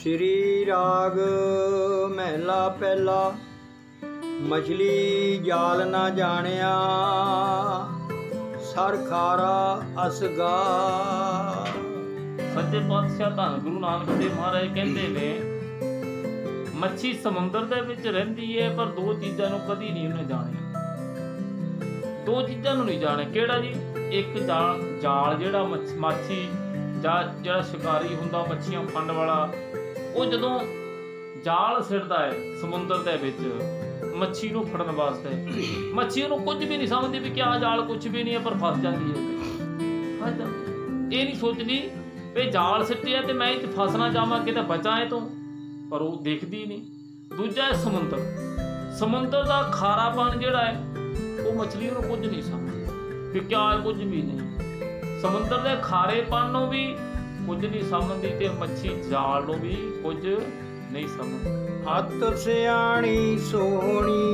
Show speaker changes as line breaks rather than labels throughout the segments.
श्री राग महला पहला। मछली जाल ना जानिया सर खारा असगा।
सच्चे पातशाह धन गुरु नानक देव महाराज कहते ने मच्छी समुंदर दे विच रहिंदी है पर दो चीज़ां नूं कदी नहीं उन्हें जानिया। दो चीज़ां नूं नहीं जाने किहड़ा जी? एक जाल जिहड़ा माछी जिहड़ा शिकारी हुंदा मच्छियां फंड वाला, वो जदों जाल सिरदा है समुंदर दे विच मच्छी नूं फड़न वास्ते, मच्छी उहनूं कुछ भी नहीं समझदी भी क्या जाल कुछ भी नहीं है, पर फस जाती है। ये नहीं सोचती भी जाल सिट्टिया तो मैं इस फस ना जावां किते बचां इह तों, पर वो देखदी नहीं। दूजा है समुंदर का खारापन जिहड़ा है वो मछली नूं कुछ नहीं समझदी भी क्या कुछ भी नहीं। समुंदर के खारेपन नूं भी कुछ नहीं समझदी ते मच्छी जाल नूं भी कुछ नहीं समझदी।
हत सियाणी सोहणी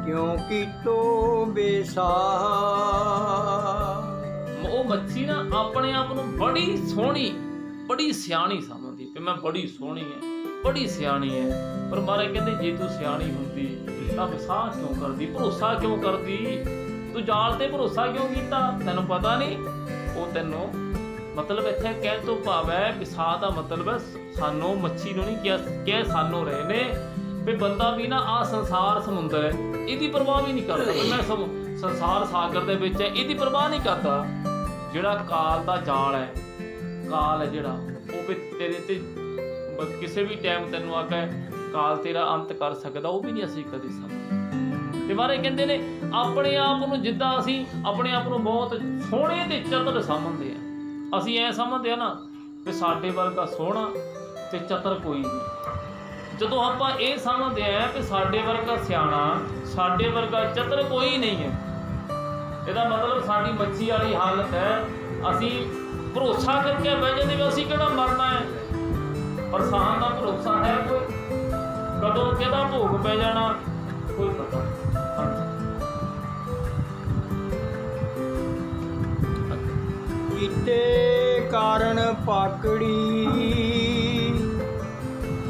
क्योंकि तो बेसाह।
वो मच्छी ना अपने आप नूं बड़ी सोहनी बड़ी सियाणी समझदी कि मैं बड़ी सोहनी है बड़ी सियाणी है, पर महाराज कहते जे तू सियाणी हुंदी तां विसाह क्यों करदी, भरोसा क्यों करदी, तू जाल ते भरोसा क्यों कीता? तैनूं पता नहीं वो तैनूं मतलब इत्थे कहण तो भाव है विसाह दा मतलब है सानों मच्छी नूं नहीं क्या सानों रहे ने भी बंदा भी ना आ संसार समुंदर है इहदी परवाह भी नहीं करदा, मैं संसार सागर दे विच है इहदी परवाह नहीं करदा। जिहड़ा काल दा जाल है, काल है जिहड़ा वो भी तेरे ते किसी भी टाइम तैनूं आके काल तेरा अंत कर सकदा, वो भी नहीं असीं कदी समझदे। ते महाराज कहंदे ने अपने आप नूं जिद्दां असीं अपने आप नूं बहुत सोहणे ते चतुर समझदे आ, असीं ऐ समझदे आ ना कि साडे वर्गा सोहਣਾ ते चतुर कोई नहीं। जदों आपां ये समझदे आ कि साडे वर्गा सियाणा साडे वर्गा चतुर कोई नहीं है, ਇਹਦਾ मतलब साडी मच्छी वाली हालत है असीं भरोसा करके बह जांदे भी असीं किहड़ा मरना है, पर साहां दा भरोसा है कोई, कदों किहदा भोग पै जाना कोई पता नहीं।
कीते कारण पाकड़ी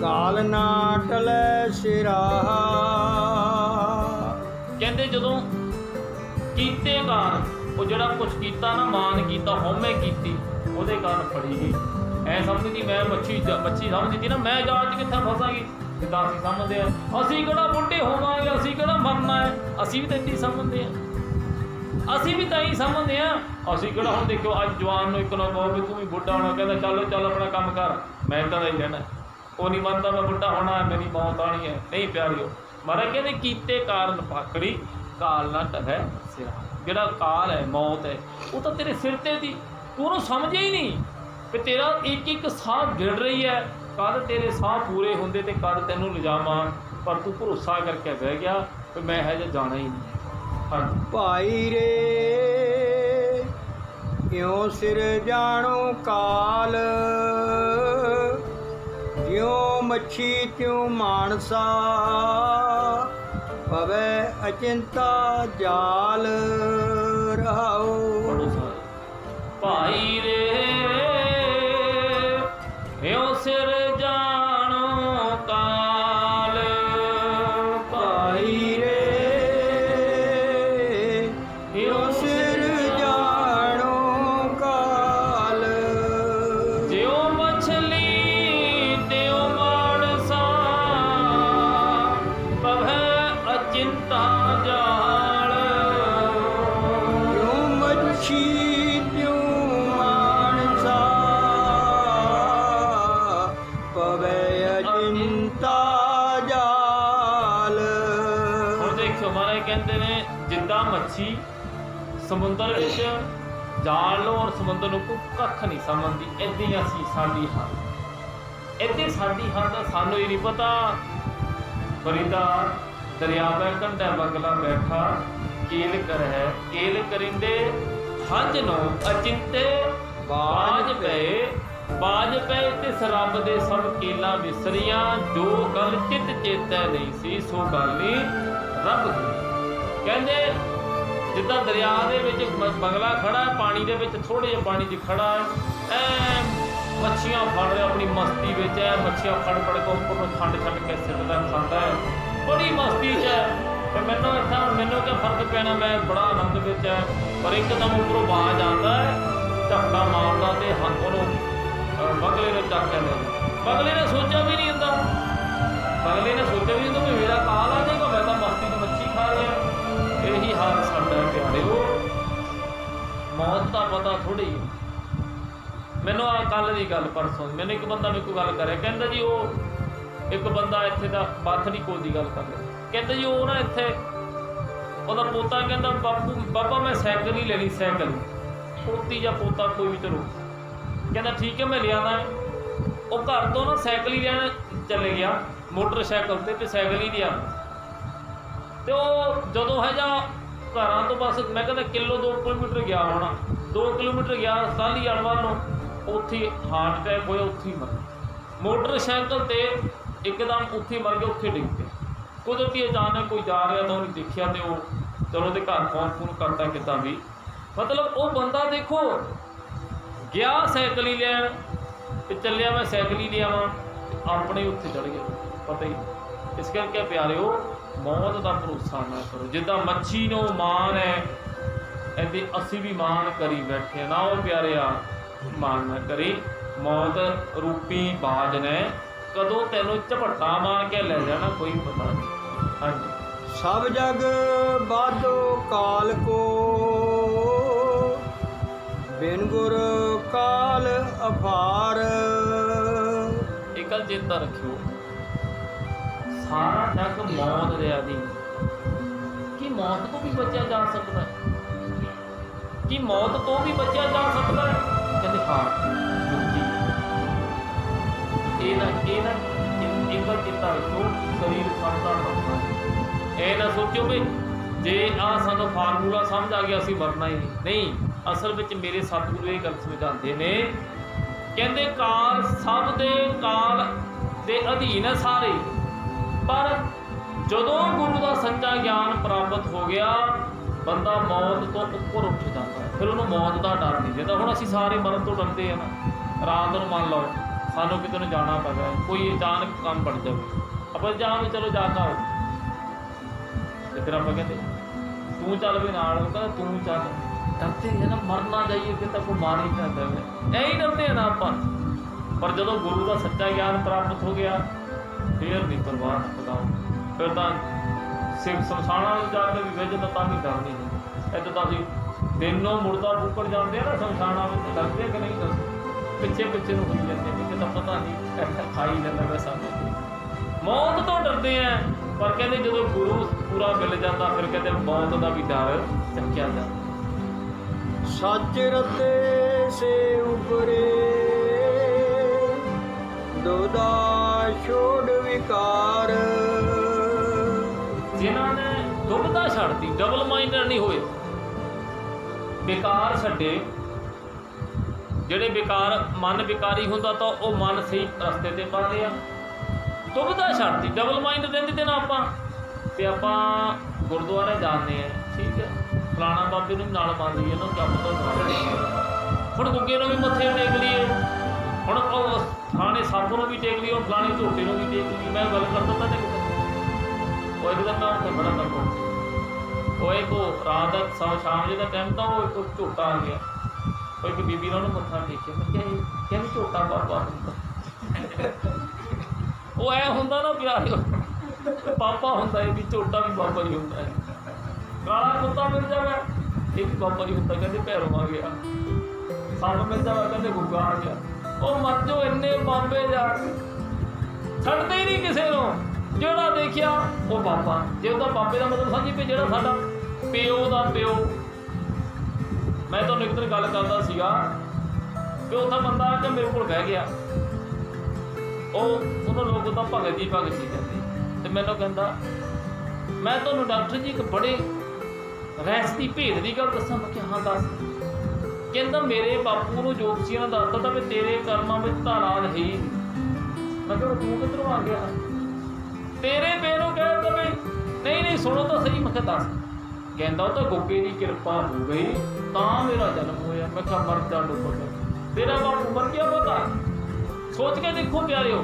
काल ना टलै सिरा।
कहंदे जदों कीते कारण वो जिहड़ा कुछ कीता ना मान कीता हौमे कीती ਉਹਦੇ कारण फड़ी गई। ऐ समझदी मैं मच्छी समझदी थी ना मैं जाल च कित्थे फसांगी, जिद्दां असीं समझदे आ असीं किहड़ा बुढ़े होवांगे असीं किहड़ा मरना है, असीं भी तां इदां समझदे आ, असीं भी तां ही समझदे आ। असीं किहड़ा हुण देखो अज जवान नूं इक ना कहो भी तूं भी बुढ़ा होना, कहंदा चल अपना काम कर मैं इदां दा ही रहना, ਉਹ नहीं मनता मैं बुढ़ा होना मेरी मौत आनी है, नहीं प्यारिओ। महाराज कहते कीते कारण पाकड़ी काल ना टलै सिरा। जिहड़ा काल है मौत है वो तो तेरे सिर ते थी, तू उहनूं समझे ही नहीं कि तेरा एक एक साह गिर रही है, कद तेरे साह पूरे होंदे ते कद तैनूं लिजावां, पर तू भरोसा करके बह गया कि मैं है जे जाना ही नहीं। हाँ
भाई रे क्यों सिर जानो काल ज्यों मच्छी त्यों मानसा पवै अचिंता जाल रहाओ।
भाई रे ह्यो सिर जानो काल,
भाई रे ह्यो सिर जानो काल
ज्यों मछली त्यों मानसा पवै अचिंता जाल।
ज्यों मच्छी त्यों मानसा पवै अचिंता जाल।
ਹੁਣ ਦੇਖੋ महाराज कहते ने जिद्दां मच्छी समुंदर विच जाल लो और समुंदर नूं कख नहीं समझदी, इदां ही असीं साडी हालत इदां साडी हालत सानूं ही नहीं पता। फरीदा दरिया पे कंढे बगला बैठा केल कर है केल करिंदे हंज नो अचिंते बाज पे तिस रब दे सब केला विसरियां, जो गल चित चेतै नहीं सी सो गल नहीं रब दी। कहंदे जिद्दां दरिया दे विच बगला खड़ा है पानी दे विच थोड़े जिहे पानी 'च खड़ा है मच्छियां फड़ रहा अपनी मस्ती में है, मच्छियां फड़ फड़ के उपर खंड छड़ के सिटदा खाता है, बड़ी मस्ती च है। तो मैनू इतना मैनू क्या फर्क पैना, मैं बड़ा आनंद में है। पर एकदम उपरों आवाज आता है, झपटा मारदा ते बगले ने चक के ले। बगले ने सोचा भी नहीं होंदा, बगले ने सोचा भी नहीं मेरा काल आ जाएगा, मैं तो मस्ती में मच्छी खा रहा। यही हाल साडा प्यारे, मौत का पता थोड़ी है। मैनू आ कल की गल परसों मैंने एक बंदा मेरे को गल करे, कहता जी वो एक बंदा इत्थे दा बाथड़ी कोल की गल कर रहा, कहते जी वो ना इत्थे ਉਹਦਾ पोता कहता बापू बाबा मैं साइकिल ही लेनी, साइकिल पोती या पोता कोई भी चलो, कहता ठीक है मैं लिया है। वो घर तो ना साइकिल ही लेने चले गया मोटरसाइकिल ते साइकिल ही लिया। तो जदों है जा घर तो बस मैं कहता किलो 2 किलोमीटर गया होना, 2 किलोमीटर गया साली आल वाल उत्थे हार्ट अटैक होया, उत्थे मर मोटरसाइकिल ते एकदम उत्थे मर गया, उत्थे डिग पे। कुदरती अचानक कोई जा रहा तो उन्हें देखा तो वो चलो तो घर फोन करता किता भी, मतलब वो बंदा देखो गया साइकिल ही लैन ते चलिया, मैं साइकिल ही लिया अपने उत्थे चढ़ गया, पता ही। इस करके प्यारे मौत का भरोसा ना करो, जिदा मच्छी नो मान है ऐसे असी भी मान करी बैठे ना, वो प्यारे मान ना करी। मौत रूपी बाज ने कदों तेनों झपट्टा मार के ले जाना कोई पता नहीं। हाँ जी,
सब जग बाधो काल को, बिन गुर काल अपार।
एक गल चेता रखियो, सारा जग मौत दे अधीन, कि मौत तो भी बचा जा सकता है, कि मौत तो भी बचा जा सकता है। कहते हाँ एक गल चेता रखो, शरीर सबका मरना है। ये ना सोचो भी जे सानू फार्मूला समझ आ गया असीं मरना ही नहीं। असल में मेरे सतगुरु ये गल समझाते ने, कहते काल सब दे काल दे अधीन है सारे, पर जदों गुरु का सच्चा ज्ञान प्राप्त हो गया बंदा मौत तो उपर उठ जाता है, फिर उन्होंने मौत का डर नहीं रहता। हुण असीं सारे मरण तो डरते हैं ना, रात को मान लो सानू कितने जाना पता है, कोई अचानक काम बन जाए आप जान चलो जाता हो, तो फिर आप कहते तू चल भी नाल, कहता तू चल, डरते हैं ना मरना जाइए कि तक मार ही जाता है, यही डरते हैं ना आप। पर जो गुरु का सच्चा ज्ञान प्राप्त हो गया फिर नहीं परवाह बताओ, फिर तो सिर्फ शमशाना जाते भी भेज तो भी डर नहीं है। इधर तो अभी दिनों मुड़दा बुकड़ जाते हैं ना शमशाना में, डरते कि नहीं डरते, पिछे पिछे हो जाते हैं कि तो पता नहीं खाई लेना वैसा। मौत तो डरते हैं, पर कहते जो गुरु पूरा मिल जाता फिर कहते मौत का भी डर चकिया जाता।
सच रते से उबरे दोदा छोड़ विकार।
जिन्होंने दुविधा छड्डती, डबल माइंडेड नहीं होए, बेकार छड्डे, ਜਿਹੜੇ बेकार मन बेकारी होंदा तो वह मन सही रस्ते ते पा लिया, दुविधा छड्डती, डबल माइंड रहिंदी ते ना आपां गुरुद्वारे जाते हैं, ठीक है फलाना बाबे नूं नाल मान लईए ना, क्या पता हुण गुग्गे नूं भी मत्थे टेक लीए, हुण फलाने सप्प नूं भी टेक लीए, फलाने झोटे नूं भी टेक लीए। मैं गल करदा तां वो एक दिन मैं उत्थे बड़ा कर वो एक रात का शाम जे का टाइम था, वो एक झोटा आ गया, एक बीबी ने उन्होंने मत्था टेकिया, मैं क्या झोटा बाबा होंदा वो ऐ होंदा ना प्यार पापा होंदा है भी झोटा भी बाबा ही होंदा है, काला कुत्ता मिल जाए ये भी बाबा ही होंदा, कहते भैरों आ गया, सप मिल जाए कहते गुग्गा आ गया। वो मर जो इन्ने बाबे जा छड्डदे ही नहीं किसी को, जोड़ा देखिया वो बाबा, जे उसका बाबे का मतलब समझी पे जो साडा प्यो का प्यो। मैं तो एक दिन गल करता सीगा कि उत्थे बंदा आके मेरे को बह गया, उन्होंने लोग तो भगत जी कहते, तो मैंने कहता मैं तो डॉक्टर जी एक बड़े रहस्यी भेद की गल दसा। मैं हाँ दस, कहता मेरे बापू को जोतशिया ने दसता था भी तेरे कर्मां में धाराज है ही नहीं। मैं कहा तू किधरों आ गया, तेरे पेरों कहता भाई नहीं नहीं सुनो तो सही। मैं दस, कहता तो गुग्गे की कृपा हो गई तो मेरा जन्म होया। मैं क्या मर जा डुब गया, तेरा बापू मर गया पता सोच के देखो प्यारे हो,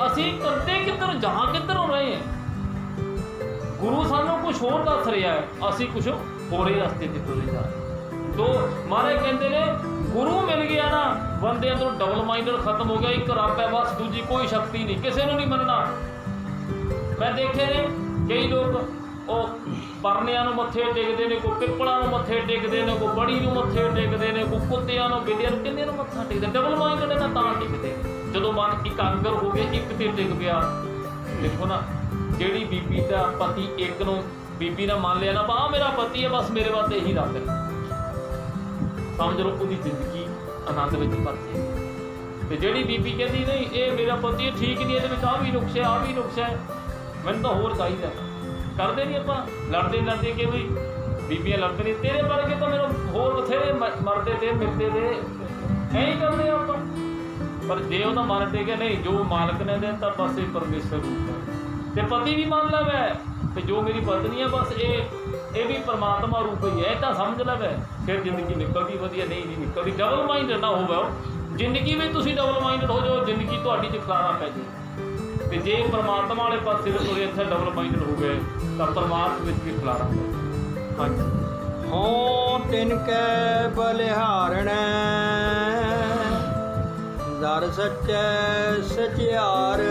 ਅਸੀਂ ਕਰਦੇ ਕਿੱਧਰ ਜਾ ਕਿੱਧਰੋਂ ਰਹੇ ਹਾਂ। ਗੁਰੂ ਸਾਨੂੰ ਕੁਝ ਹੋਰ ਦੱਸ ਰਿਹਾ ਹੈ, ਅਸੀਂ ਕੁਝ ਹੋਰੇ ਰਸਤੇ ਤੇ ਤੁਰੇ ਜਾ ਰਹੇ। ਤੋ ਮਹਾਰਾਜ ਕਹਿੰਦੇ ਨੇ ਗੁਰੂ ਮਿਲ ਗਿਆ ਨਾ, ਬੰਦੇ ਅੰਦਰੋਂ ਡਬਲ ਮਾਈਂਡਡ ਖਤਮ ਹੋ ਗਿਆ। ਇੱਕ ਰੱਬ ਹੈ ਬਸ, ਦੂਜੀ ਕੋਈ ਸ਼ਕਤੀ ਨਹੀਂ, ਕਿਸੇ ਨੂੰ ਨਹੀਂ ਮੰਨਣਾ। ਮੈਂ ਦੇਖੇ ਨੇ ਕਈ ਲੋਕ ਉਹ ਪਰਨਿਆਂ ਨੂੰ ਮੱਥੇ ਟੇਕਦੇ ਨੇ, ਕੋਈ ਪਿੱਪਲਾਂ ਨੂੰ ਮੱਥੇ ਟੇਕਦੇ ਨੇ, ਕੋਈ ਬੜੀ ਨੂੰ ਮੱਥੇ ਟੇਕਦੇ ਨੇ, ਕੋਈ ਕੁੱਤਿਆਂ ਨੂੰ, ਬਿੱਲੀਆਂ ਨੂੰ, ਕਿੰਨੇ ਨੂੰ ਮੱਥਾ ਟੇਕਦੇ। ਡਬਲ ਮਾਈਂਡਡ ਇਹਨਾਂ ਤਾਂ ਟਿਕਦੇ, ਜਦੋਂ ਮਨ ਇਕਾਗਰ ਹੋ ਗਿਆ ਇੱਕ ਤੇ ਟਿਕ ਪਿਆ। ਦੇਖੋ ਨਾ, ਜਿਹੜੀ ਬੀਬੀ ਦਾ ਪਤੀ ਇੱਕ ਨੂੰ ਬੀਬੀ ਨੇ ਮੰਨ ਲਿਆ ਨਾ, ਆਹ ਮੇਰਾ ਪਤੀ ਹੈ ਬਸ, ਮੇਰੇ ਵਾਸਤੇ ਇਹੀ ਰੱਬ ਹੈ, ਸਮਝ ਲਓ ਉਹਦੀ ਜ਼ਿੰਦਗੀ ਆਨੰਦ ਵਿੱਚ ਭਰ ਜਾਏਗੀ। ਤੇ ਜਿਹੜੀ ਬੀਬੀ ਕਹਿੰਦੀ ਨਹੀਂ ਇਹ ਮੇਰਾ ਪਤੀ ਠੀਕ ਨਹੀਂ, ਇਹਦੇ ਵਿੱਚ ਆਹ ਵੀ ਨੁਕਸ ਹੈ, ਆਹ ਵੀ ਨੁਕਸ ਹੈ, ਮੈਨੂੰ ਤਾਂ ਹੋਰ ਚਾਹੀਦਾ। ਕਰਦੇ ਨਹੀਂ ਆਪਾਂ, ਲੜਦੇ ਕਿ ਵੀ ਬੀਬੀਆਂ ਲੜਦੇ ਨਹੀਂ, ਤੇਰੇ ਵਰਗੇ ਤਾਂ ਮੈਨੂੰ ਹੋਰ ਬਥੇਰੇ ਮਰਦੇ ਤੇ ਮਿਲਦੇ ਤੇ, ਐਂ ਹੀ ਕਰਦੇ ਆਪਾਂ। ਪਰ ਜੇ ਉਹਦਾ ਮਨ ਟੇਕਿਆ ਨਹੀਂ, ਜੋ ਮਾਲਕ ਨੇ ਦਿੱਤਾ ਬਸ ਇਹ ਪਰਮੇਸ਼ਰ ਰੂਪ ਹੈ, ਤੇ ਪਤੀ ਵੀ ਮੰਨ ਲਵੇ ਤੇ ਜੋ ਮੇਰੀ ਪਤਨੀ ਹੈ ਬਸ ਇਹ ਵੀ ਪਰਮਾਤਮਾ ਰੂਪ ਹੀ ਹੈ, ਇਹ ਤਾਂ ਸਮਝ ਲਵੇ, ਫਿਰ ਜ਼ਿੰਦਗੀ ਨਿਕਲਦੀ ਵਧੀਆ। ਨਹੀਂ ਨਿਕਲਦੀ, ਡਬਲ ਮਾਈਂਡਡ ਨਾ ਹੋਵੇ। ਜ਼ਿੰਦਗੀ ਵਿੱਚ ਤੁਸੀਂ ਡਬਲ ਮਾਈਂਡਡ ਹੋ ਜਾਓ, ਜ਼ਿੰਦਗੀ ਤੁਹਾਡੀ 'ਚ ਖਲਾਰਾ ਪੈ ਜਾਏ। ਤੇ ਜੇ ਪਰਮਾਤਮਾ ਵਾਲੇ ਪਾਸੇ ਦੇ ਤੁਰੇ ਇੱਥੇ ਡਬਲ ਮਾਈਂਡਡ ਹੋ ਗਏ ਤਾਂ ਪਰਮਾਤਮਾ ਵਿੱਚ ਵੀ ਖਲਾਰਾ ਪੈ। ਹਾਂਜੀ,
ਹੋਂ ਤਿਨ ਕੈ ਬਲਿਹਾਰਣੈ ਦਰ ਸੱਚੈ ਸਚਿਆਰ।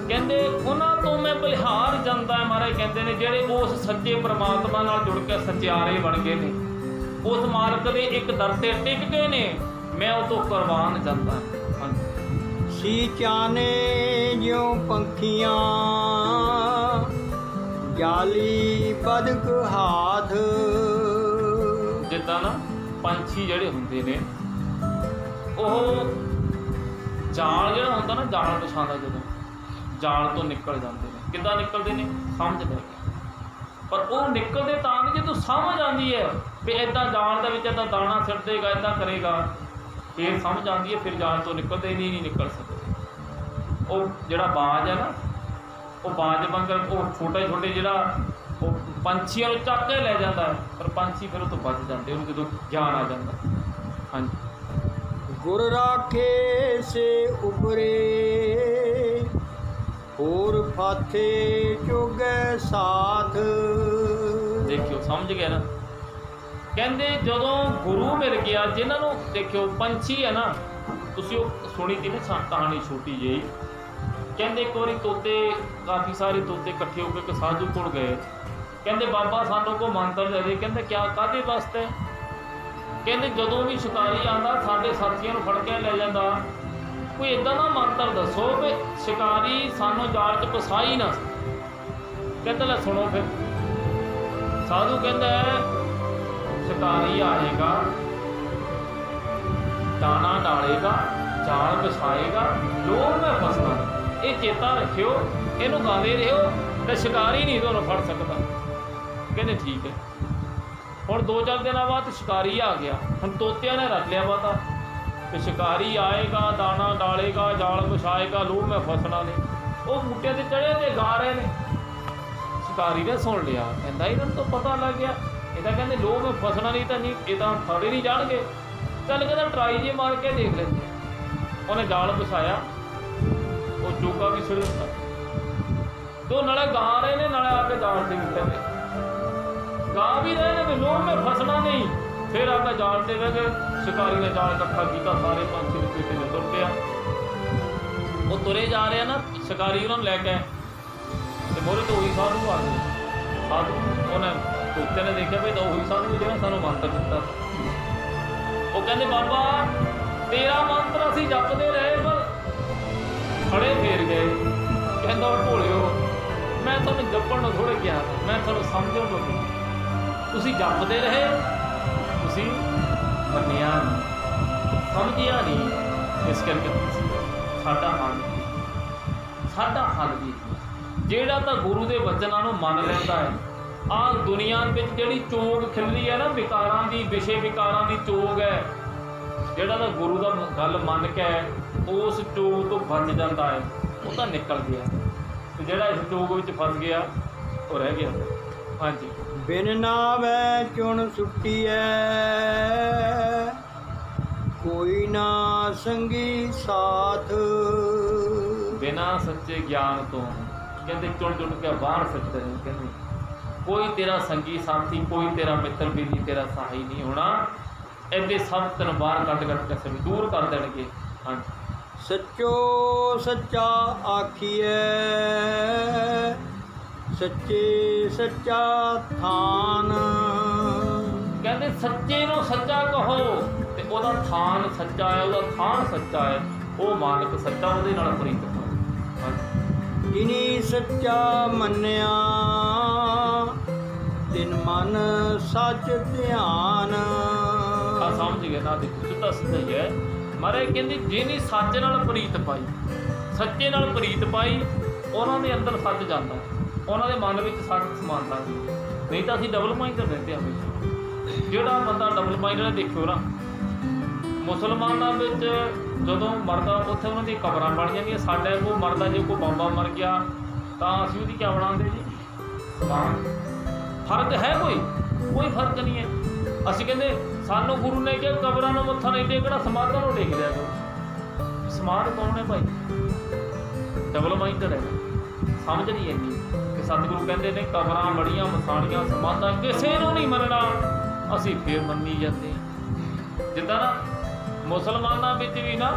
ਕਹਿੰਦੇ ਉਹਨਾਂ ਤੋਂ ਮੈਂ ਬਲਿਹਾਰ ਜਾਂਦਾ। ਮਹਾਰਾਜ ਕਹਿੰਦੇ ਨੇ ਜਿਹੜੇ ਉਸ ਸੱਚੇ ਪਰਮਾਤਮਾ ਨਾਲ ਜੁੜ ਕੇ ਸਚਿਆਰੇ ਬਣ ਗਏ ਨੇ, ਉਸ ਮਾਲਕ ਦੇ ਇੱਕ ਦਰ ਤੇ ਟਿਕ ਗਏ ਨੇ, ਮੈਂ ਉਹ ਤੋਂ ਕੁਰਬਾਨ ਜਾਂਦਾ।
ਸੀ ਚਾਨੇ ਜਿਉ ਪੰਖੀਆਂ ਜਾਲੀ ਬਦਕ ਹਾਥ।
ਜਿੱਦਾਂ ਨਾ ਪੰਛੀ ਜਿਹੜੇ ਹੁੰਦੇ ਨੇ, ਉਹ ਜਾਲ ਜਿਹੜਾ ਹੁੰਦਾ ਨਾ, ਜਾਲ ਵਿਛਾਉਂਦਾ, ਜਦੋਂ ਜਾਲ ਤੋਂ ਨਿਕਲ ਜਾਂਦੇ ਨੇ, ਕਿੱਦਾਂ ਨਿਕਲਦੇ ਨੇ ਸਮਝ ਲੈ ਕੇ। ਪਰ ਉਹ ਨਿਕਲਦੇ ਤਾਂ ਨਹੀਂ ਜਦੋਂ ਸਮਝ ਆਉਂਦੀ ਹੈ ਵੀ ਇੱਦਾਂ ਜਾਲ ਦੇ ਵਿੱਚ ਇੱਦਾਂ ਦਾਣਾ ਸਿੱਟ ਦੇਗਾ, ਇੱਦਾਂ ਕਰੇਗਾ, ਫਿਰ ਸਮਝ ਆਉਂਦੀ ਹੈ, ਫਿਰ ਜਾਲ ਤੋਂ ਨਿਕਲਦੇ ਨਹੀਂ ਨਿਕਲ ਸਕਦੇ। ਉਹ ਜਿਹੜਾ ਬਾਜ ਹੈ ਨਾ, ਉਹ ਬਾਜ ਵਾਂਗਰ ਉਹ ਛੋਟੇ ਜਿਹੜਾ ਉਹ ਪੰਛੀਆਂ ਨੂੰ ਚੱਕ ਕੇ ਲੈ ਜਾਂਦਾ ਹੈ, ਪਰ ਪੰਛੀ ਫਿਰ ਉਹ ਤੋਂ ਬਚ ਜਾਂਦੇ ਉਹਨੂੰ ਜਦੋਂ ਗਿਆਨ ਆ ਜਾਂਦਾ। ਹਾਂਜੀ,
ਗੁਰ ਰਾਖੇ ਸੇ ਉਪਰੇ ਹੋਰ ਫਾਥੇ ਚੁਗੈ ਸਾਥ।
ਦੇਖਿਓ ਸਮਝ ਗਿਆ ਨਾ। ਕਹਿੰਦੇ ਜਦੋਂ ਗੁਰੂ ਮਿਲ ਗਿਆ, ਜਿਨ੍ਹਾਂ ਨੂੰ ਦੇਖਿਓ ਪੰਛੀ ਹੈ ਨਾ, ਤੁਸੀਂ ਉਹ ਸੁਣੀ ਤੀ ਨਾ ਕਹਾਣੀ ਛੋਟੀ ਜਿਹੀ। ਕਹਿੰਦੇ ਇੱਕ ਵਾਰੀ ਤੋਤੇ, ਕਾਫੀ ਸਾਰੇ ਤੋਤੇ ਇਕੱਠੇ ਹੋ ਕੇ ਇੱਕ ਸਾਧੂ ਕੋਲ ਗਏ। ਕਹਿੰਦੇ ਬਾਬਾ ਸਾਨੂੰ ਕੋ ਮੰਤਰ ਦੇ ਦੇ। ਕਹਿੰਦੇ ਕਿਆ, ਕਾਹਦੇ ਵਾਸਤੇ? ਕਹਿੰਦੇ ਜਦੋਂ ਵੀ ਸ਼ਿਕਾਰੀ ਆਉਂਦਾ ਸਾਡੇ ਸਾਥੀਆਂ ਨੂੰ ਫੜ ਕੇ ਲੈ ਜਾਂਦਾ, ਕੋਈ ਇੱਦਾਂ ਦਾ ਮੰਤਰ ਦੱਸੋ ਵੀ ਸ਼ਿਕਾਰੀ ਸਾਨੂੰ ਜਾਲ 'ਚ ਫਸਾ ਹੀ ਨਾ। ਕਹਿੰਦਾ ਲੈ ਸੁਣੋ ਫਿਰ। ਸਾਧੂ ਕਹਿੰਦਾ ਸ਼ਿਕਾਰੀ ਆਏਗਾ, ਦਾਣਾ ਡਾਲੇਗਾ, ਜਾਲ ਵਿਛਾਏਗਾ, ਲੋਰ ਮੈਂ ਫਸਣਾ। ਇਹ ਚੇਤਾ ਰੱਖਿਓ, ਇਹਨੂੰ ਗਾਉਂਦੇ ਰਹੋ ਤੇ ਸ਼ਿਕਾਰੀ ਨਹੀਂ ਤੁਹਾਨੂੰ ਫੜ ਸਕਦਾ। ਕਹਿੰਦੇ ਠੀਕ ਹੈ। ਹੁਣ 2-4 ਦਿਨਾਂ ਬਾਅਦ ਸ਼ਿਕਾਰੀ ਆ ਗਿਆ। ਹੁਣ ਤੋਤਿਆਂ ਨੇ ਰੱਖ ਲਿਆ ਪਤਾ ਕਿ ਸ਼ਿਕਾਰੀ ਆਏਗਾ, ਦਾਣਾ ਡਾਲੇਗਾ, ਜਾਲ ਵਿਛਾਏਗਾ, ਲੋਰ ਮੈਂ ਫਸਣਾ ਨਹੀਂ। ਉਹ ਬੂਟੇ 'ਤੇ ਚੜ੍ਹੇ ਤੇ ਗਾ ਰਹੇ ਨੇ। ਸ਼ਿਕਾਰੀ ਨੇ ਸੁਣ ਲਿਆ, ਕਹਿੰਦਾ ਇਹਨਾਂ ਨੂੰ ਤਾਂ ਪਤਾ ਲੱਗ ਗਿਆ, ਇਹ ਤਾਂ ਕਹਿੰਦੇ ਲੋਰ ਮੈਂ ਫਸਣਾ ਨਹੀਂ, ਤਾਂ ਨਹੀਂ ਇਹ ਤਾਂ ਫੜੇ ਨਹੀਂ ਜਾਣਗੇ। ਚੱਲ ਕਹਿੰਦਾ ਟਰਾਈ ਜੇ ਮਾਰ ਕੇ ਦੇਖ ਲੈਂਦੇ। ਉਹਨੇ ਜਾਲ ਵਿਛਾਇਆ, ਉਹ ਚੋਗਾ ਵੀ ਸਿਰ ਦਿੱਤਾ। ਦੋ ਨਾਲੇ ਗਾ ਰਹੇ ਨੇ, ਨਾਲੇ ਆ ਕੇ ਜਾਲ ਦੇ ਵਿੱਚ ਗਾ ਵੀ ਰਹੇ ਨੇ ਵੀ ਲੋਰ ਮੈਂ ਫਸਣਾ ਨਹੀਂ। ਫਿਰ ਆ ਕੇ ਜਾਲ ਤੇ ਬਹਿ ਗਏ। ਸ਼ਿਕਾਰੀ ਨੇ ਜਾਲ ਇਕੱਠਾ ਕੀਤਾ, ਸਾਰੇ ਪੰਛੀ ਦੇ ਪੇਟੇ 'ਚ ਤੁਰ ਪਿਆ। ਉਹ ਤੁਰੇ ਜਾ ਰਹੇ ਨਾ, ਸ਼ਿਕਾਰੀ ਉਹਨਾਂ ਨੂੰ ਲੈ ਕੇ ਤੇ ਮੋਰੇ ਤੋਂ ਉਹੀ ਸਾਧੂ ਆ ਗਏ। ਸਾਧੂ ਉਹਨੇ ਤੋਤੇ ਨੇ ਦੇਖਿਆ ਵੀ ਉਹੀ ਸਾਧੂ ਜਿਹੜਾ ਸਾਨੂੰ ਮੰਤਰ ਦਿੱਤਾ। ਉਹ ਕਹਿੰਦੇ ਬਾਬਾ ਤੇਰਾ ਮੰਤਰ ਅਸੀਂ ਜਪਦੇ ਰਹੇ ਪਰ ਖੜੇ ਫੇਰ ਗਏ। ਕਹਿੰਦਾ ਉਹ ਭੋਲਿਓ, ਮੈਂ ਤੁਹਾਨੂੰ ਜਪਣ ਨੂੰ ਥੋੜ੍ਹੇ ਕਿਹਾ, ਮੈਂ ਤੁਹਾਨੂੰ ਸਮਝਣ ਨੂੰ ਕਿਹਾ। ਤੁਸੀਂ ਜਪਦੇ ਰਹੇ, ਤੁਸੀਂ ਮੰਨਿਆ ਨਹੀਂ, ਸਮਝਿਆ ਨਹੀਂ। ਇਸ ਕਰਕੇ ਸਾਡਾ ਹੱਲ ਵੀ ਜਿਹੜਾ ਤਾਂ ਗੁਰੂ ਦੇ ਵਚਨਾਂ ਨੂੰ ਮੰਨ ਲੈਂਦਾ ਹੈ। ਆਹ ਦੁਨੀਆ ਵਿੱਚ ਜਿਹੜੀ ਚੋਗ ਖਿਲਰੀ ਹੈ ਨਾ, ਵਿਕਾਰਾਂ ਦੀ, ਵਿਸ਼ੇ ਵਿਕਾਰਾਂ ਦੀ ਚੋਗ ਹੈ, ਜਿਹੜਾ ਤਾਂ ਗੁਰੂ ਦਾ ਗੱਲ ਮੰਨ ਕੇ ਉਸ ਚੋਗ ਤੋਂ ਬਚ ਜਾਂਦਾ ਹੈ, ਉਹ ਤਾਂ ਨਿਕਲ ਗਿਆ। ਤੇ ਜਿਹੜਾ ਇਸ ਚੋਗ ਵਿੱਚ ਫਸ ਗਿਆ ਉਹ ਰਹਿ ਗਿਆ। ਹਾਂਜੀ,
ਬਿਨ ਨਾਵੈ ਚੁਣ ਸੁੱਟੀਐ ਕੋਈ ਨਾ ਸੰਗੀ ਸਾਥ।
बिना सच्चे ज्ञान तो कहते चुन चुन के बाहर सकते हैं। कहते कोई तेरा संगी साथी, कोई तेरा मित्र भी नहीं, तेरा सहाई नहीं होना। ऐसे सब तेन बाहर कट कट के सब दूर कर देंगे। हाँ,
ਸੱਚੋ ਸੱਚਾ ਆਖੀਐ, ਸੱਚੇ ਸੱਚਾ ਥਾਨ।
कहते सच्चे नो सच्चा कहो ते ओदा थान सच्चा है, ओदा थान सच्चा है, वो मालिक सच्चा, ਉਹਦੇ ਨਾਲ ਪ੍ਰੀਤ ਕਰੋ।
ਜਿਨੀ ਸੱਚਾ ਮੰਨਿਆ ਤਿਨ ਮਨ ਸੱਚ ਧਿਆਨ।
ਆ ਸਮਝ ਗਏ ਨਾ? ਦੇਖੋ ਸਿੱਧਾ ਸਿੱਧਾ ਹੀ ਹੈ। ਮਹਾਰਾਜ ਕਹਿੰਦੇ ਜਿਹਨੇ ਸੱਚ ਨਾਲ ਪ੍ਰੀਤ ਪਾਈ, ਸੱਚੇ ਨਾਲ ਪ੍ਰੀਤ ਪਾਈ, ਉਹਨਾਂ ਦੇ ਅੰਦਰ ਸੱਚ ਜਾਂਦਾ, ਉਹਨਾਂ ਦੇ ਮਨ ਵਿੱਚ ਸੱਚ ਸਮਾਉਂਦਾ। ਨਹੀਂ ਤਾਂ ਅਸੀਂ ਡਬਲ ਮਾਈਂਡ ਰਹਿੰਦੇ ਹਮੇਸ਼ਾ। ਜਿਹੜਾ ਬੰਦਾ ਡਬਲ ਮਾਈਂਡ ਦੇਖਿਓ ਨਾ, ਮੁਸਲਮਾਨਾਂ ਵਿੱਚ ਜਦੋਂ ਮਰਦਾ ਉੱਥੇ ਉਹਨਾਂ ਦੀਆਂ ਕਬਰਾਂ ਬਣ ਜਾਂਦੀਆਂ। ਸਾਡੇ ਕੋਲ ਮਰਦਾ ਜੇ ਕੋਈ ਬੰਬਾ ਮਰ ਗਿਆ ਤਾਂ ਅਸੀਂ ਉਹਦੀ ਕਿਆ ਬਣਾਉਂਦੇ ਜੀ? ਸਮਾਨ। ਫਰਕ ਹੈ ਕੋਈ ਫਰਕ ਨਹੀਂ ਹੈ। ਅਸੀਂ ਕਹਿੰਦੇ ਸਾਨੂੰ ਗੁਰੂ ਨੇ ਕਿਹਾ ਕਬਰਾਂ ਨੂੰ ਮੱਥਾ ਨਹੀਂ ਟੇਕਣਾ, ਸਮਾਧਾਂ ਨੂੰ ਟੇਕ ਲਿਆ ਕਰੋ। ਸਮਾਧ ਕੌਣ ਹੈ ਭਾਈ? ਡਬਲ ਮਾਈਂਡਡ ਹੈ। ਸਮਝ ਨਹੀਂ ਇੰਨੀ ਕਿ ਸਤਿਗੁਰੂ ਕਹਿੰਦੇ ਨੇ ਕਬਰਾਂ ਬੜੀਆਂ ਮਸਾਣੀਆਂ ਸਮਾਧਾਂ ਕਿਸੇ ਨੂੰ ਨਹੀਂ ਮੰਨਣਾ, ਅਸੀਂ ਫੇਰ ਮੰਨੀ ਜਾਂਦੇ ਹਾਂ। ਜਿੱਦਾਂ ਨਾ ਮੁਸਲਮਾਨਾਂ ਵਿੱਚ ਵੀ ਨਾ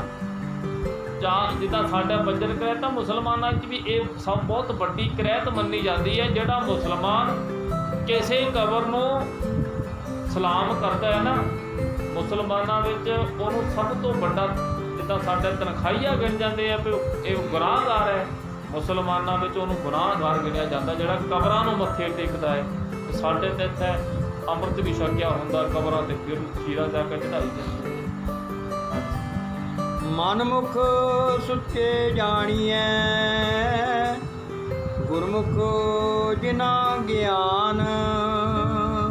ਜਿੱਦਾਂ ਸਾਡਾ ਬੱਜਰ ਕ੍ਰੈਤ ਆ, ਮੁਸਲਮਾਨਾਂ ਵਿੱਚ ਵੀ ਇਹ ਸਭ ਬਹੁਤ ਵੱਡੀ ਕ੍ਰੈਤ ਮੰਨੀ ਜਾਂਦੀ ਹੈ। ਜਿਹੜਾ ਮੁਸਲਮਾਨ ਕਿਸੇ ਕਬਰ ਨੂੰ ਸਲਾਮ ਕਰਦਾ ਹੈ ਨਾ, ਮੁਸਲਮਾਨਾਂ ਵਿੱਚ ਉਹਨੂੰ ਸਭ ਤੋਂ ਵੱਡਾ, ਜਿੱਦਾਂ ਸਾਡੇ ਤਨਖਾਹੀਆ ਗਿਣ ਜਾਂਦੇ ਆ ਵੀ ਇਹ ਗੁਨਾਹਗਾਰ ਹੈ, ਮੁਸਲਮਾਨਾਂ ਵਿੱਚ ਉਹਨੂੰ ਗੁਨਾਹਗਾਰ ਗਿਣਿਆ ਜਾਂਦਾ ਜਿਹੜਾ ਕਬਰਾਂ ਨੂੰ ਮੱਥੇ ਟੇਕਦਾ ਹੈ। ਸਾਡੇ ਤੇ ਇੱਥੇ ਅੰਮ੍ਰਿਤ ਵੀ ਛਕਿਆ ਹੁੰਦਾ ਕਬਰਾਂ ਤੇ, ਫਿਰ ਖੀਰਾ ਜਾ ਕੇ ਚੜਾਈ ਜਾਂਦੀ।
ਮਨਮੁਖ ਸੁੱਚੇ ਜਾਣੀਐ, ਗੁਰਮੁਖ ਜਿਨਾ ਗਿਆਨ।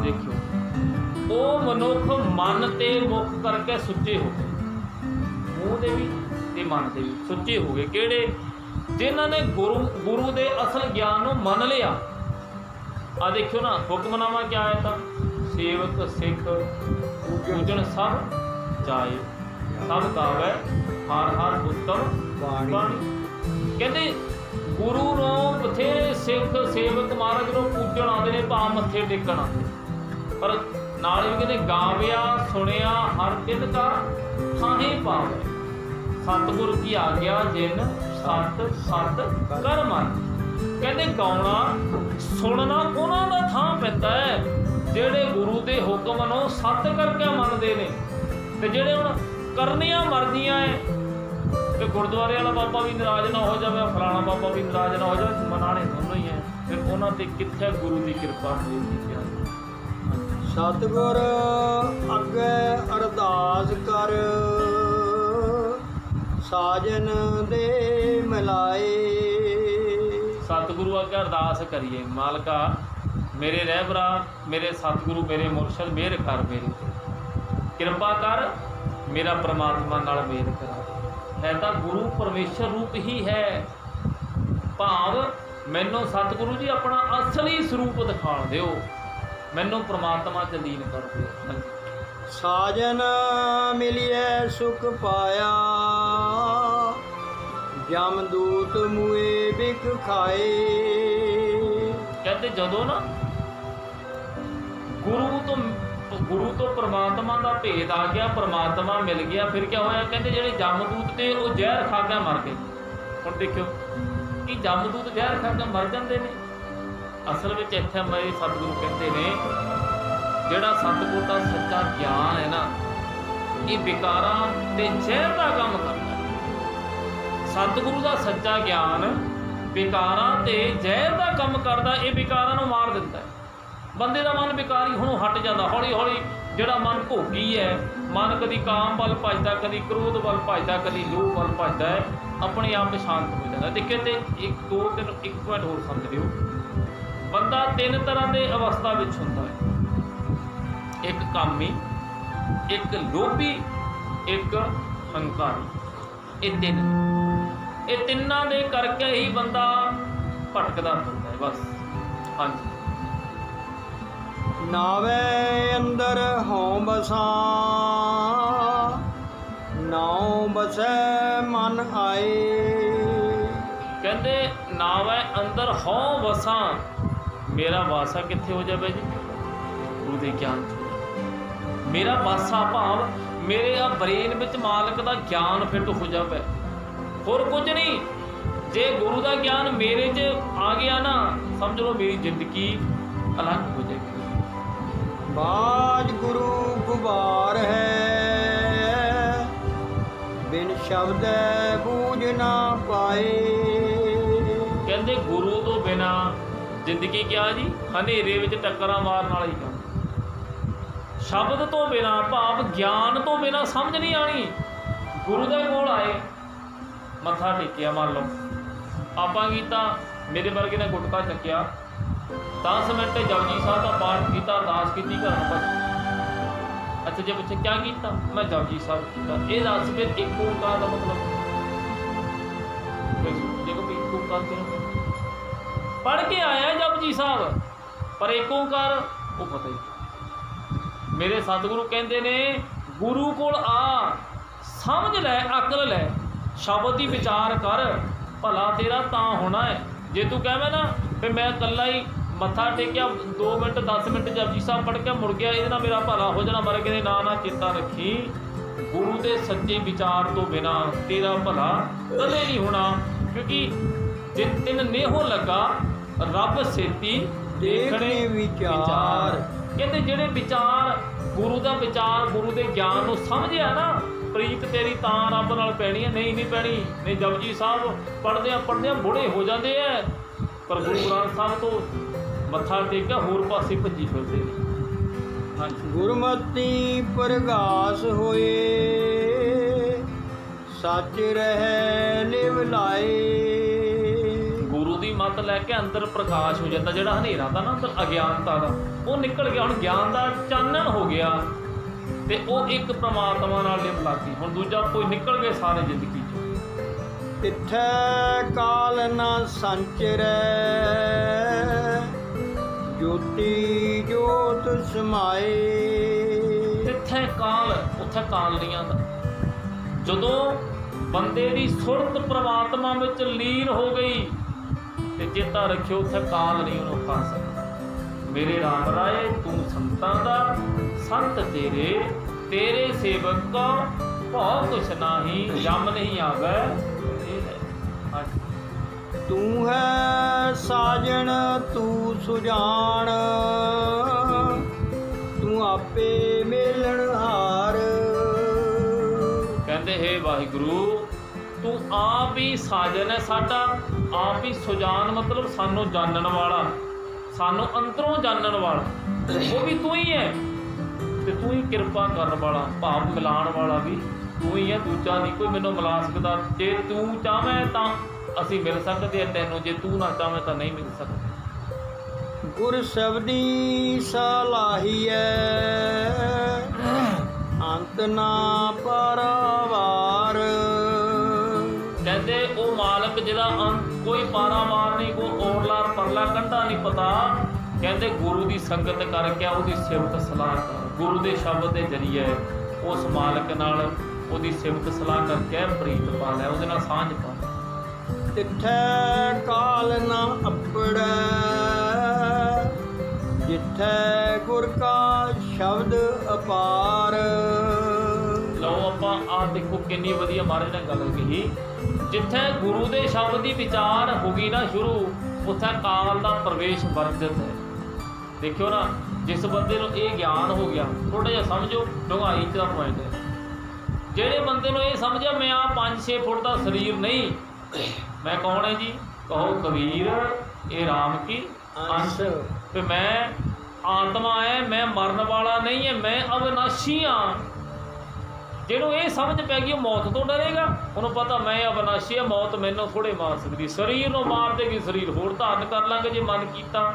ਦੇਖਿਓ ਉਹ ਮਨੁੱਖ ਮਨ ਤੇ ਮੁਖ ਕਰਕੇ ਸੁੱਚੇ ਹੋ ਗਏ, ਮੂੰਹ ਦੇ ਵੀ ਤੇ ਮਨ ਦੇ ਵੀ ਸੁੱਚੇ ਹੋ ਗਏ। ਕਿਹੜੇ? ਜਿਨ੍ਹਾਂ ਨੇ ਗੁਰੂ ਦੇ ਅਸਲ ਗਿਆਨ ਨੂੰ ਮੰਨ ਲਿਆ। ਆ ਦੇਖਿਓ ਨਾ, ਹੁਕਮਨਾਮਾ ਕਿਆ ਆਇਆ ਤਾਂ? ਸੇਵਕ ਸਿੱਖ ਪੂਜਣ ਸਭ ਜਾਏ, ਸਭ ਗਾਵੇ ਹਰ ਹਰ ਉੱਤਮ ਬਾਣੀ। ਕਹਿੰਦੇ ਗੁਰੂ ਨੂੰ ਬਥੇਰੇ ਸਿੱਖ ਸੇਵਕ ਮਹਾਰਾਜ ਨੂੰ ਪੂਜਣ ਆਉਂਦੇ ਨੇ, ਭਾਵ ਮੱਥੇ ਟੇਕਣ ਆਉਂਦੇ, ਪਰ ਨਾਲ ਵੀ ਕਹਿੰਦੇ ਗਾਵਿਆ ਸੁਣਿਆ ਹਰ ਦਿਨ ਕਾ ਥਾਹੇ ਪਾਵੇ, ਸਤਿਗੁਰ ਕੀ ਆਗਿਆ ਜਿਨ ਸਤ ਸਤ ਕਰ ਮਨ। ਕਹਿੰਦੇ ਗਾਉਣਾ ਸੁਣਨਾ ਉਹਨਾਂ ਦਾ ਥਾਂ ਪੈਂਦਾ ਹੈ ਜਿਹੜੇ ਗੁਰੂ ਦੇ ਹੁਕਮ ਨੂੰ ਸੱਤ ਕਰਕੇ ਮੰਨਦੇ ਨੇ। ਤੇ ਜਿਹੜੇ ਹੁਣ ਕਰਨੀਆਂ ਮਰਜ਼ੀਆਂ ਹੈ ਤੇ ਗੁਰਦੁਆਰੇ ਵਾਲਾ ਬਾਬਾ ਵੀ ਨਾਰਾਜ਼ ਨਾ ਹੋ ਜਾਵੇ, ਫਲਾਣਾ ਬਾਬਾ ਵੀ ਨਾਰਾਜ਼ ਨਾ ਹੋ ਜਾਵੇ, ਮਨਾਣੇ ਦੋਨੋਂ ਹੀ ਹੈ। ਫਿਰ ਉਹਨਾਂ ਤੇ ਕਿੱਥੇ ਗੁਰੂ ਦੀ ਕਿਰਪਾ ਹੋਏਗੀ?
ਸਤਿਗੁਰ ਅੱਗੇ ਅਰਦਾਸ ਕਰ, ਸਾਜਨ ਦੇ ਮਿਲਾਏ।
ਸਤਿਗੁਰੂ ਅੱਗੇ ਅਰਦਾਸ ਕਰੀਏ, ਮਾਲਕਾ ਮੇਰੇ ਰਹਿਬਰਾ, ਮੇਰੇ ਸਤਿਗੁਰੂ, ਮੇਰੇ ਮੁਰਸ਼ਦ ਮਿਹਰ ਕਰ, ਮੇਰੇ ਕਿਰਪਾ ਕਰ, ਮੇਰਾ ਪਰਮਾਤਮਾ ਨਾਲ ਮੇਲ ਕਰਾ। ਹੈ ਤਾਂ ਗੁਰੂ ਪਰਮੇਸ਼ਰ ਰੂਪ ਹੀ ਹੈ, ਭਾਵ ਮੈਨੂੰ ਸਤਿਗੁਰੂ ਜੀ ਆਪਣਾ ਅਸਲੀ ਸਰੂਪ ਦਿਖਾਣ ਦਿਓ, ਮੈਨੂੰ ਪ੍ਰਮਾਤਮਾ 'ਚ ਲੀਨ ਕਰ ਦਿਓ।
ਸਾਜਨ ਮਿਲਿਐ ਸੁਖ ਪਾਇਆ, ਜਮਦੂਤ ਮੂਏ ਬਿਖ ਖਾਏ।
ਕਹਿੰਦੇ ਜਦੋਂ ਨਾ ਗੁਰੂ ਤੋਂ ਪਰਮਾਤਮਾ ਦਾ ਭੇਦ ਆ ਗਿਆ, ਪਰਮਾਤਮਾ ਮਿਲ ਗਿਆ, ਫਿਰ ਕਿਆ ਹੋਇਆ? ਕਹਿੰਦੇ ਜਿਹੜੇ ਜਮਦੂਤ ਤੇ ਉਹ ਜ਼ਹਿਰ ਖਾ ਕੇ ਮਰ ਗਏ। ਹੁਣ ਦੇਖਿਓ ਕਿ ਜਮਦੂਤ ਜ਼ਹਿਰ ਖਾ ਕੇ ਮਰ ਜਾਂਦੇ ਨੇ। ਅਸਲ ਵਿੱਚ ਇੱਥੇ ਮੇਰੇ ਸਤਿਗੁਰੂ ਕਹਿੰਦੇ ਨੇ ਜਿਹੜਾ ਸਤਿਗੁਰ ਦਾ ਸੱਚਾ ਗਿਆਨ ਹੈ ਨਾ, ਇਹ ਵਿਕਾਰਾਂ ਤੇ ਜ਼ਹਿਰ ਦਾ ਕੰਮ ਕਰਦਾ। ਸਤਿਗੁਰੂ ਦਾ ਸੱਚਾ ਗਿਆਨ ਵਿਕਾਰਾਂ ਤੇ ਜ਼ਹਿਰ ਦਾ ਕੰਮ ਕਰਦਾ। ਇਹ ਵਿਕਾਰਾਂ ਨੂੰ ਮਾਰ ਦਿੰਦਾ। ਬੰਦੇ ਦਾ ਮਨ ਵਿਕਾਰੀ ਹੁਣ ਹਟ ਜਾਂਦਾ ਹੌਲੀ ਹੌਲੀ। ਜਿਹੜਾ ਮਨ ਭੋਗੀ ਹੈ, ਮਨ ਕਦੀ ਕਾਮ ਵੱਲ ਭੱਜਦਾ, ਕਦੀ ਕ੍ਰੋਧ ਵੱਲ ਭੱਜਦਾ, ਕਦੀ ਲੋਭ ਵੱਲ ਭੱਜਦਾ ਹੈ, ਆਪਣੇ ਆਪ ਸ਼ਾਂਤ ਹੋ ਜਾਂਦਾ। ਦੇਖਿਓ ਤੇ ਇੱਕ ਪੁਆਇੰਟ ਹੋਰ ਸਮਝ ਲਿਓ, ਬੰਦਾ ਤਿੰਨ ਤਰ੍ਹਾਂ ਦੇ ਅਵਸਥਾ ਵਿੱਚ ਹੁੰਦਾ ਹੈ। ਇੱਕ ਕਾਮੀ, ਇੱਕ ਲੋਭੀ, ਇੱਕ ਹੰਕਾਰੀ। ਇਹ ਤਿੰਨਾਂ ਦੇ ਕਰਕੇ ਹੀ ਬੰਦਾ ਭਟਕਦਾ ਫਿਰਦਾ ਹੈ। ਬਸ ਹਾਂਜੀ।
ਨਾਵੇ ਅੰਦਰ ਹਉ ਬਸਾ, ਨਾਉ ਬਸੈ ਮਨ ਆਏ।
ਕਹਿੰਦੇ ਨਾਵੈ ਅੰਦਰ ਹਉ ਵਸਾਂ, ਮੇਰਾ ਵਾਸਾ ਕਿੱਥੇ ਹੋ ਜਾਵੇ ਜੀ? ਗੁਰੂ ਦੇ ਗਿਆਨ 'ਚ। ਮੇਰਾ ਵਾਸਾ ਭਾਵ ਮੇਰੇ ਆ ਬ੍ਰੇਨ ਵਿੱਚ ਮਾਲਕ ਦਾ ਗਿਆਨ ਫਿੱਟ ਹੋ ਜਾਵੇ, ਹੋਰ ਕੁਝ ਨਹੀਂ। ਜੇ ਗੁਰੂ ਦਾ ਗਿਆਨ ਮੇਰੇ 'ਚ ਆ ਗਿਆ ਨਾ, ਸਮਝ ਲਓ ਮੇਰੀ ਜ਼ਿੰਦਗੀ ਅਲੱਗ ਹੋ ਜਾਏਗੀ।
ਬਾਜ ਗੁਰੂ ਗੁਬਾਰ ਹੈ, ਬਿਨ ਸ਼ਬਦੈ ਬੂਝ ਨਾ ਪਾਏ।
ਕਹਿੰਦੇ ਗੁਰੂ ਤੋਂ ਬਿਨਾ ਜ਼ਿੰਦਗੀ ਕਿਆ ਜੀ? ਹਨੇਰੇ ਵਿੱਚ ਟੱਕਰਾਂ ਮਾਰਨ ਵਾਲੀ ਕੰਮ। ਸ਼ਬਦ ਤੋਂ ਬਿਨਾ ਭਾਵ ਗਿਆਨ ਤੋਂ ਬਿਨਾ ਸਮਝ ਨਹੀਂ ਆਣੀ। ਗੁਰੂ ਦੇ ਕੋਲ ਆਏ, ਮੱਥਾ ਟੇਕਿਆ, ਮੰਨ ਲਓ ਆਪਾਂ ਕੀਤਾ, ਮੇਰੇ ਵਰਗੇ ਨੇ ਗੁਟਕਾ ਚੱਕਿਆ, 10 ਮਿੰਟ ਜਪਜੀ ਸਾਹਿਬ ਦਾ ਪਾਠ ਕੀਤਾ, ਅਰਦਾਸ ਕੀਤੀ, ਘਰ ਪਰ ਅੱਛਾ ਜੇ ਪੁੱਛੇ ਕਿਆ ਕੀਤਾ? ਮੈਂ ਜਪਜੀ ਸਾਹਿਬ ਕੀਤਾ। ਇਹ ਦੱਸ ਫਿਰ ਇੱਕ ਓਂਕਾਰ ਦਾ ਮਤਲਬ ਦੇਖੋ ਵੀ ਇੱਕ ਓਂਕਾਰ ਕਿਉਂ ਪੜ੍ਹ ਕੇ ਆਇਆ ਜਪਜੀ ਸਾਹਿਬ, ਪਰ ਇੱਕ ਓਂਕਾਰ ਉਹ ਪਤਾ ਹੀ। ਮੇਰੇ ਸਤਿਗੁਰੂ ਕਹਿੰਦੇ ਨੇ ਗੁਰੂ ਕੋਲ ਆ, ਸਮਝ ਲੈ, ਅਕਲ ਲੈ, ਸ਼ਬਦ ਦੀ ਵਿਚਾਰ ਕਰ, ਭਲਾ ਤੇਰਾ ਤਾਂ ਹੋਣਾ ਹੈ। ਜੇ ਤੂੰ ਕਹਵੇਂ ਨਾ ਵੀ ਮੈਂ ਇਕੱਲਾ ਹੀ ਮੱਥਾ ਟੇਕਿਆ 2 ਮਿੰਟ 10 ਮਿੰਟ ਜਪਜੀ ਸਾਹਿਬ ਪੜ੍ਹ ਕੇ ਮੁੜ ਗਿਆ, ਇਹਦੇ ਨਾਲ ਮੇਰਾ ਭਲਾ ਹੋ ਜਾਣਾ, ਮਰ ਕੇ ਨਾ ਚੇਤਾ ਰੱਖੀ, ਗੁਰੂ ਦੇ ਸੱਚੇ ਵਿਚਾਰ ਤੋਂ ਬਿਨਾ ਤੇਰਾ ਭਲਾ ਕਦੇ ਨਹੀਂ ਹੋਣਾ। ਕਿਉਂਕਿ ਜੇ ਤਿੰਨ ਨੇਹੋ ਲੱਗਾ ਰੱਬ ਸੇਤੀ ਦੇਖਣੇ ਵਿਚਾਰ। ਕਹਿੰਦੇ ਜਿਹੜੇ ਵਿਚਾਰ ਗੁਰੂ ਦਾ ਵਿਚਾਰ, ਗੁਰੂ ਦੇ ਗਿਆਨ ਨੂੰ ਸਮਝਿਆ ਨਾ, ਪ੍ਰੀਤ ਤੇਰੀ ਤਾਂ ਰੱਬ ਨਾਲ ਪੈਣੀ ਹੈ, ਨਹੀਂ ਪੈਣੀ। ਨਹੀਂ ਜਪਜੀ ਸਾਹਿਬ ਪੜ੍ਹਦਿਆਂ ਬੁੜੇ ਹੋ ਜਾਂਦੇ ਐ, ਪਰ ਗੁਰੂ ਗ੍ਰੰਥ ਸਾਹਿਬ ਤੋਂ ਮੱਥਾ ਟੇਕਿਆ ਹੋਰ ਪਾਸੇ ਭੱਜੀ ਫਿਰਦੇ ਨੇ। ਹਾਂਜੀ,
ਗੁਰਮਤਿ ਪ੍ਰਗਾਸ ਹੋਏ, ਸੱਚ ਰਹਿ ਲਿਵ ਲਾਏ।
ਗੁਰੂ ਦੀ ਮੱਤ ਲੈ ਕੇ ਅੰਦਰ ਪ੍ਰਕਾਸ਼ ਹੋ ਜਾਂਦਾ, ਜਿਹੜਾ ਹਨੇਰਾ ਦਾ ਨਾ ਅੰਦਰ ਅਗਿਆਨਤਾ ਦਾ, ਉਹ ਨਿਕਲ ਗਿਆ। ਹੁਣ ਗਿਆਨ ਦਾ ਚਾਨਣ ਹੋ ਗਿਆ ਤੇ ਉਹ ਇੱਕ ਪ੍ਰਮਾਤਮਾ ਨਾਲ ਲਿਵ ਲੱਗ ਗਈ। ਹੁਣ ਦੂਜਾ ਕੋਈ ਨਿਕਲ ਗਏ ਸਾਰੇ ਜ਼ਿੰਦਗੀ 'ਚ।
ਤਿੱਥੈ ਕਾਲ ਨਾ ਸੰਚਰੈ, ਜੋਤੀ ਜੋਤ ਸਮਾਏ।
ਤਿੱਥੈ ਕਾਲ, ਉੱਥੇ ਕਾਲ ਨਹੀਂ ਆਉਂਦਾ। ਜਦੋਂ ਬੰਦੇ ਦੀ ਸੁਰਤ ਪ੍ਰਮਾਤਮਾ ਵਿੱਚ ਲੀਨ ਹੋ ਗਈ ਤੇ ਚੇਤਾ ਰੱਖਿਓ ਉੱਥੇ ਕਾਲ ਨਹੀਂ ਉਹਨੂੰ ਖਾ ਸਕਦਾ। ਮੇਰੇ ਰਾਮ ਰਾਏ ਤੂੰ ਸੰਤਾਂ ਦਾ, ਸੰਤ ਤੇਰੇ ਸੇਵਕ ਕੋ ਭਉ ਕੁਛ ਨਾਹੀ, ਜਮ ਨਹੀਂ ਆਵੈ।
ਤੂੰ ਹੈ ਸਾਜਣ ਤੂੰ ਸੁਜਾਨ, ਤੂੰ ਆਪੇ ਮੇਲਣ ਹਾਰ।
ਕਹਿੰਦੇ ਹੇ ਵਾਹਿਗੁਰੂ ਤੂੰ ਆਪ ਹੀ ਸਾਜਨ ਹੈ ਸਾਡਾ, ਆਪ ਹੀ ਸੁਜਾਨ ਮਤਲਬ ਸਾਨੂੰ ਜਾਣਨ ਵਾਲਾ, ਸਾਨੂੰ ਅੰਦਰੋਂ ਜਾਣਨ ਵਾਲਾ, ਉਹ ਵੀ ਤੂੰ ਹੀ ਹੈ। ਤੇ ਤੂੰ ਹੀ ਕਿਰਪਾ ਕਰਨ ਵਾਲਾ, ਭਾਵ ਮਿਲਾਉਣ ਵਾਲਾ ਵੀ ਤੂੰ ਹੀ ਹੈ, ਦੂਜਾ ਨਹੀਂ ਕੋਈ ਮੈਨੂੰ ਮਿਲਾ ਸਕਦਾ। ਜੇ ਤੂੰ ਚਾਹਵੇਂ ਤਾਂ ਅਸੀਂ ਮਿਲ ਸਕਦੇ ਹਾਂ ਤੈਨੂੰ, ਜੇ ਤੂੰ ਨਾ ਚਾਹਵੇਂ ਤਾਂ ਨਹੀਂ ਮਿਲ ਸਕਦੇ।
ਗੁਰ ਸਬਦੀ ਸਲਾਹੀਐ, ਅੰਤ ਨਾ ਪਾਰਾਵਾਰ।
ਕਹਿੰਦੇ ਉਹ ਮਾਲਕ ਜਿਹਦਾ ਕੋਈ ਪਾਰਾਵਾਰ ਨਹੀਂ, ਕੋਈ ਔਰਲਾ ਪਰਲਾ ਕੰਢਾ ਨਹੀਂ ਪਤਾ। ਕਹਿੰਦੇ ਗੁਰੂ ਦੀ ਸੰਗਤ ਕਰਕੇ ਉਹਦੀ ਸਿਫਤ ਸਲਾਹ ਕਰ, ਗੁਰੂ ਦੇ ਸ਼ਬਦ ਦੇ ਜ਼ਰੀਏ ਉਸ ਮਾਲਕ ਨਾਲ ਉਹਦੀ ਸਿਫਤ ਸਲਾਹ ਕਰਕੇ ਪ੍ਰੀਤ ਪਾ ਲੈ, ਉਹਦੇ ਨਾਲ ਸਾਂਝ ਪਾ ਲੈ।
ਤਿੱਥੈ ਕਾਲ ਨਾ ਅੱਪੜੈ, ਜਿੱਥੈ ਗੁਰ ਕਾ ਸ਼ਬਦ ਅਪਾਰ।
ਲਓ ਆਪਾਂ ਆਹ ਦੇਖੋ ਕਿੰਨੀ ਵਧੀਆ ਮਹਾਰਾਜ ਨੇ ਗੱਲ ਕਹੀ, ਜਿੱਥੇ ਗੁਰੂ ਦੇ ਸ਼ਬਦ ਦੀ ਵਿਚਾਰ ਹੋ ਗਈ ਨਾ ਸ਼ੁਰੂ, ਉੱਥੇ ਕਾਲ ਦਾ ਪ੍ਰਵੇਸ਼ ਵਰਜਿਤ ਹੈ। ਦੇਖਿਓ ਨਾ, ਜਿਸ ਬੰਦੇ ਨੂੰ ਇਹ ਗਿਆਨ ਹੋ ਗਿਆ, ਥੋੜ੍ਹਾ ਜਿਹਾ ਸਮਝੋ ਡੂੰਘਾਈ 'ਚ ਦਾ ਪੁਆਇੰਟ ਹੈ। ਜਿਹੜੇ ਬੰਦੇ ਨੂੰ ਇਹ ਸਮਝਿਆ ਮੈਂ ਆ 5-6 ਫੁੱਟ ਦਾ ਸਰੀਰ ਨਹੀਂ, ਮੈਂ ਕੌਣ ਹੈ ਜੀ? ਕਹੋ ਕਬੀਰ ਇਹ ਰਾਮ ਕੀ ਅੰਸ਼, ਤੇ ਮੈਂ ਆਤਮਾ ਹੈ, ਮੈਂ ਮਰਨ ਵਾਲਾ ਨਹੀਂ ਹੈ, ਮੈਂ ਅਵਿਨਾਸ਼ੀ ਹਾਂ। ਜਿਹਨੂੰ ਇਹ ਸਮਝ ਪੈ ਗਈ ਉਹ ਮੌਤ ਤੋਂ ਡਰੇਗਾ। ਉਹਨੂੰ ਪਤਾ ਮੈਂ ਅਵਿਨਾਸ਼ੀ ਹਾਂ, ਮੌਤ ਮੈਨੂੰ ਥੋੜ੍ਹੇ ਮਾਰ ਸਕਦੀ, ਸਰੀਰ ਨੂੰ ਮਾਰ ਦੇਗੀ, ਸਰੀਰ ਹੋਰ ਧਾਰਨ ਕਰ ਲਾਂਗੇ ਜੇ ਮਨ ਕੀਤਾ।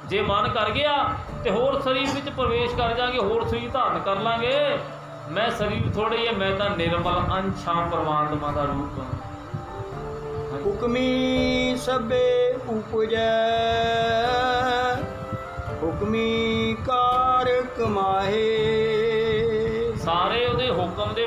ਜੇ ਮਨ ਕਰ ਗਿਆ ਤੇ ਹੋਰ ਸਰੀਰ ਵਿੱਚ ਪ੍ਰਵੇਸ਼ ਕਰ ਜਾਗੇ, ਹੋਰ ਸਰੀਰ ਧਾਰਨ ਕਰ ਲਾਂਗੇ। ਮੈਂ ਸਰੀਰ ਥੋੜ੍ਹੀ ਹੈ, ਮੈਂ ਤਾਂ ਨਿਰਮਲ ਅੰਸ਼ ਹਾਂ, ਪਰਮਾਤਮਾ ਦਾ ਰੂਪ ਹਾਂ।
ਹੁਕਮੀ ਸਭੇ ਉਪਜੈ, ਹੁਕਮੀ ਕਾਰ ਕਮਾਏ।
ਸਾਰੇ ਉਹਦੇ ਹੁਕਮ ਦੇ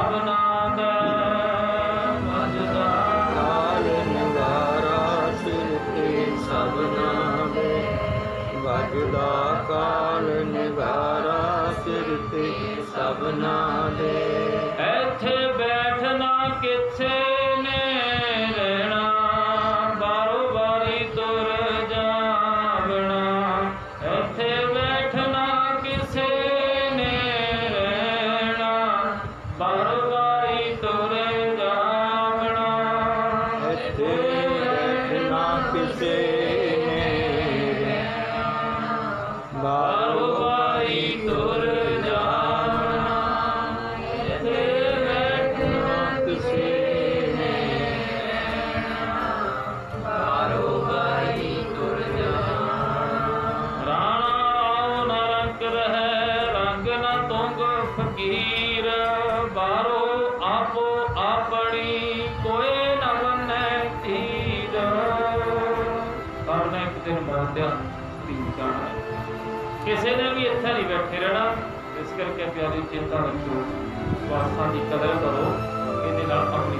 किथे ने रहना, बारो बारी तुर जावना, इथे बैठना किसे ने रहना, बारो बारी तुर जावना,
इथे बैठना किसे ने रहना,
बारो बारी तुर जावना, इथे बैठना
किसे ने
बारो बारी तुर जावना। राणा आओ न रंग रहे, रंग न तुंग फकीर, बारो आपो आपनी कोई न बने तीर। करने एक दिन मौत्या तीन जाना है, किसी ने भी इत्थे नहीं बैठे रहना। इस करके प्यारी चिंता रखो, वासां की कदर करो, इहदे नाल अपनी